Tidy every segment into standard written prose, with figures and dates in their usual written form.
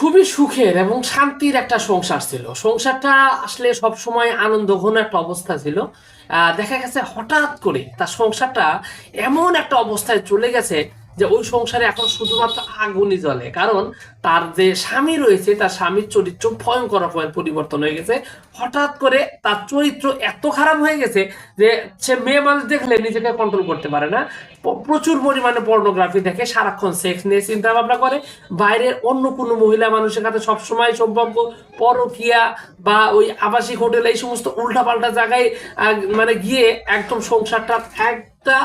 খুবই সুখের এবং শান্তির একটা সংসার ছিল। সংসারটা আসলে সবসময় আনন্দঘন একটা অবস্থা ছিল। দেখা গেছে হঠাৎ করে তার সংসারটা এমন একটা অবস্থায় চলে গেছে যে ওই সংসারে এখন শুধুমাত্র আগুনই জ্বলে। কারণ তার যে স্বামী রয়েছে, তার স্বামীর চরিত্র ভয়ঙ্কর রকমের পরিবর্তন হয়ে গেছে। হঠাৎ করে তার চরিত্র এত খারাপ হয়ে গেছে যে সে মেয়ে মানুষ দেখলে নিজেকে কন্ট্রোল করতে পারে না। প্রচুর পরিমাণে পর্নোগ্রাফি দেখে, সারাক্ষণ সেক্স নিয়ে চিন্তা ভাবনা করে, বাইরের অন্য কোনো মহিলা মানুষের সাথে সবসময় সম্পর্ক, পরকিয়া বা ওই আবাসিক হোটেল, এই সমস্ত উল্টাপাল্টা জায়গায় মানে গিয়ে একদম সংসারটা একটা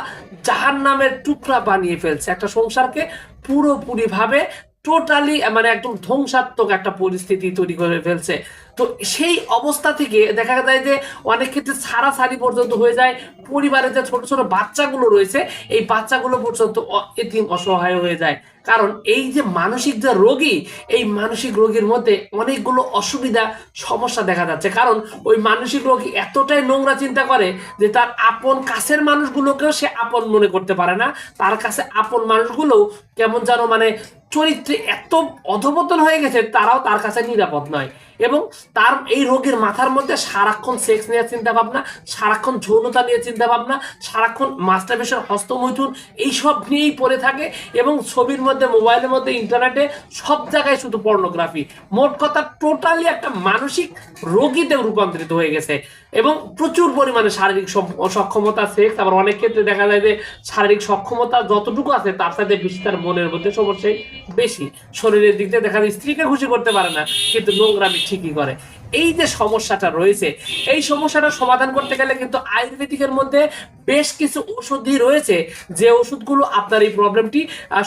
জাহান্নামের টুকরা বানিয়ে ফেলছে। একটা সংসারকে পুরোপুরি ভাবে টোটালি মানে একদম ধ্বংসাত্মক একটা পরিস্থিতি তৈরি করে ফেলছে। তো সেই অবস্থা থেকে দেখা যায় যে অনেক ক্ষেত্রে ছাড়াছাড়ি পর্যন্ত হয়ে যায়। পরিবারে যে ছোট ছোট বাচ্চাগুলো রয়েছে, এই বাচ্চাগুলো পর্যন্ত এতিম অসহায় হয়ে যায়। কারণ এই যে মানসিক যে রোগী, এই মানসিক রোগীর মধ্যে অনেকগুলো অসুবিধা সমস্যা দেখা যাচ্ছে। কারণ ওই মানসিক রোগী এতটাই নোংরা চিন্তা করে যে তার আপন কাছের মানুষগুলোকেও সে আপন মনে করতে পারে না। তার কাছে আপন মানুষগুলোও কেমন যেন মানে চরিত্রে এত অধপতন হয়ে গেছে, তারাও তার কাছে নিরাপদ নয়। এবং তার এই রোগের মাথার মধ্যে সারাক্ষণ সেক্স নিয়ে চিন্তা ভাবনা, সারাক্ষণ যৌনতা নিয়ে চিন্তা ভাবনা, সারাক্ষণ মাস্টারবেশন, হস্তমৈথুন, এইসব নিয়েই পড়ে থাকে। এবং ছবির মধ্যে, মোবাইলের মধ্যে, ইন্টারনেটে সব জায়গায় শুধু পর্নোগ্রাফি। মোট কথা টোটালি একটা মানসিক রোগীতে রূপান্তরিত হয়ে গেছে। এবং প্রচুর পরিমাণে শারীরিক সক্ষমতা, সেক্স, আবার অনেক ক্ষেত্রে দেখা যায় যে শারীরিক সক্ষমতা যতটুকু আছে তার সাথে বেশি তার মনের মধ্যে সমস্যাই বেশি। শরীরের দিক থেকে দেখা যায় স্ত্রীকে খুশি করতে পারে না, কিন্তু নোংরামি ঠিকই করে। এই যে সমস্যাটা রয়েছে, এই সমস্যাটা সমাধান করতে গেলে কিন্তু আয়ুর্বেদিকের মধ্যে বেশ কিছু ওষুধই রয়েছে, যে ওষুধগুলো আপনার এই প্রবলেমটি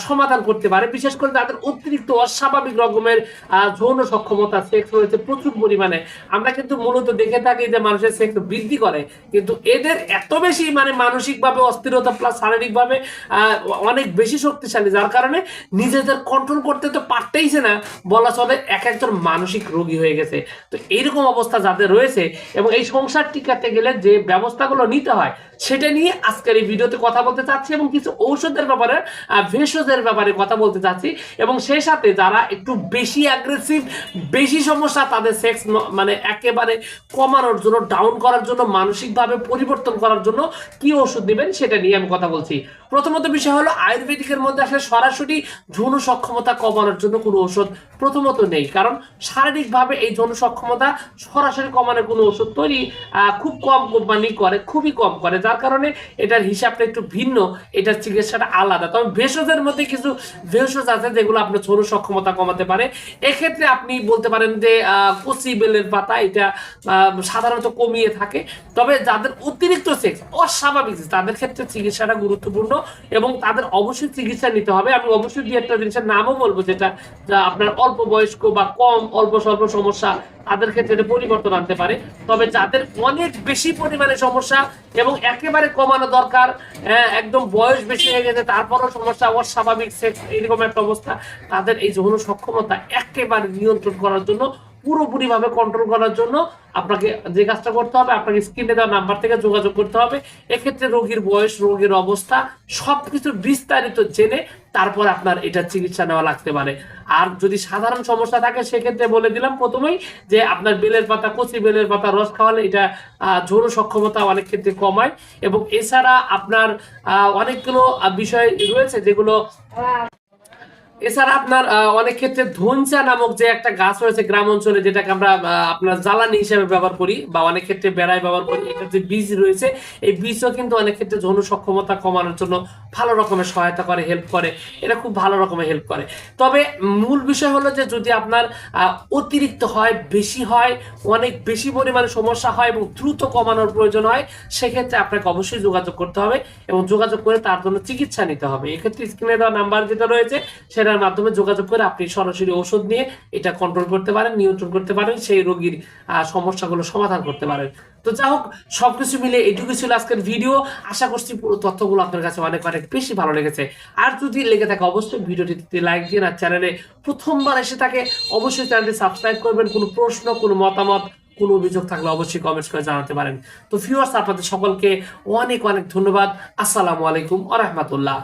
সমাধান করতে পারে। বিশেষ করে যাদের অতিরিক্ত অস্বাভাবিক রকমের যৌন সক্ষমতা, সেক্স রয়েছে প্রচুর পরিমাণে। আমরা কিন্তু মূলত দেখে থাকি যে মানুষের সেক্স বৃদ্ধি করে, কিন্তু এদের এত বেশি মানে মানসিকভাবে অস্থিরতা প্লাস শারীরিকভাবে অনেক বেশি শক্তিশালী, যার কারণে নিজেদের কন্ট্রোল করতে তো পারতেইছে না, বলা চলে এক একজন মানসিক রোগী হয়ে গেছে। তো এইরকম অবস্থা যাদের রয়েছে এবং এই সংসার টিকাতে গেলে যে ব্যবস্থাগুলো নিতে হয় সেটা নিয়ে আজকের এই ভিডিওতে কথা বলতে চাচ্ছি, এবং কিছু ঔষধের ব্যাপারে, ভেষজের ব্যাপারে কথা বলতে চাচ্ছি। এবং সেই সাথে যারা একটু বেশি অ্যাগ্রেসিভ, বেশি সমস্যা, তাদের সেক্স মানে একেবারে কমানোর জন্য, ডাউন করার জন্য, মানসিকভাবে পরিবর্তন করার জন্য কি ওষুধ দিবেন সেটা নিয়ে আমি কথা বলছি। প্রথমত বিষয় হলো, আয়ুর্বেদিকের মধ্যে আসলে সরাসরি যৌন সক্ষমতা কমানোর জন্য কোনো ওষুধ প্রথমত নেই। কারণ শারীরিকভাবে এই যৌন সক্ষমতা সরাসরি কমানোর কোনো ওষুধ তৈরি খুব কম কোম্পানি করে, খুবই কম করে, যার কারণে এটার হিসাবটা একটু ভিন্ন, এটার চিকিৎসাটা আলাদা। তবে ভেষজের মধ্যে কিছু ভেষজ আছে যেগুলো আপনার যৌন সক্ষমতা কমাতে পারে। এক্ষেত্রে আপনি বলতে পারেন যে কচি বেলের পাতা, এটা সাধারণত কমিয়ে থাকে। তবে যাদের অতিরিক্ত সেক্স, অস্বাভাবিক, তাদের ক্ষেত্রে চিকিৎসাটা গুরুত্বপূর্ণ এবং তাদের অবশ্যই চিকিৎসা নিতে হবে। আমি অবশ্যই দুই একটা জিনিসের নামও বলবো, যেটা আপনার অল্প বয়স্ক বা কম অল্প স্বল্প সমস্যা, তাদের ক্ষেত্রে পরিবর্তন আনতে পারে। তবে যাদের অনেক বেশি পরিমাণে সমস্যা এবং একেবারে কমানো দরকার, একদম বয়স বেশি হয়ে গেছে তারপরও সমস্যা, অস্বাভাবিক সেক্স, এরকম একটা অবস্থা, তাদের এই যৌন সক্ষমতা একেবারে নিয়ন্ত্রণ করার জন্য, পুরোপুরি ভাবে কন্ট্রোল করার জন্য আপনাকে যে কাজটা করতে হবে, আপনাকে স্ক্রিনে দেওয়া নাম্বার থেকে যোগাযোগ করতে হবে। এক্ষেত্রে রোগীর বয়স, রোগীর অবস্থা সবকিছু বিস্তারিত জেনে তারপর আপনার এটা চিকিৎসা নেওয়া লাগতে পারে। আর যদি সাধারণ সমস্যা থাকে সেক্ষেত্রে বলে দিলাম প্রথমেই যে আপনার বেলের পাতা, কচি বেলের পাতা রস খাওয়ালে এটা যৌন সক্ষমতা অনেক ক্ষেত্রে কমায়। এবং এছাড়া আপনার অনেকগুলো বিষয় রয়েছে যেগুলো, এছাড়া আপনার অনেক ক্ষেত্রে ধনচা নামক যে একটা গাছ রয়েছে গ্রাম অঞ্চলে, যেটাকে আমরা আপনার জ্বালানি হিসেবে ব্যবহার করি বা অনেক ক্ষেত্রে বেড়ায় ব্যবহার করি, এটার যে বীজ রয়েছে, এই বীজও কিন্তু অনেক ক্ষেত্রে যৌন সক্ষমতা কমানোর জন্য ভালো রকমের সহায়তা করে, হেল্প করে। এটা খুব ভালো রকমের হেল্প করে। তবে মূল বিষয় হলো যে যদি আপনার অতিরিক্ত হয়, বেশি হয়, অনেক বেশি পরিমাণে সমস্যা হয় এবং দ্রুত কমানোর প্রয়োজন হয়, সেক্ষেত্রে আপনাকে অবশ্যই যোগাযোগ করতে হবে এবং যোগাযোগ করে তার জন্য চিকিৎসা নিতে হবে। এক্ষেত্রে স্ক্রিনে দেওয়া নাম্বার যেটা রয়েছে সেটার মাধ্যমে যোগাযোগ করে আপনি সরাসরি ওষুধ নিয়ে এটা কন্ট্রোল করতে পারেন, নিয়ন্ত্রণ করতে পারেন, সেই রোগীর সমস্যাগুলো সমাধান করতে পারেন। তো যা হোক, সবকিছু মিলে এইটুকু ছিল আজকের ভিডিও। আশা করছি পুরো তথ্যগুলো আপনার কাছে অনেক অনেক বেশি ভালো লেগেছে। আর যদি লেগে থাকে অবশ্যই ভিডিওটিতে লাইক দিন, আর চ্যানেলে প্রথমবার এসে থাকে অবশ্যই চ্যানেলটি সাবস্ক্রাইব করবেন। কোনো প্রশ্ন, কোনো মতামত, কোনো অভিযোগ থাকলে অবশ্যই কমেন্টস করে জানাতে পারেন। তো ভিউয়ার্স, আপনাদের সকলকে অনেক অনেক ধন্যবাদ। আসসালামু আলাইকুম ওয়া রাহমাতুল্লাহ।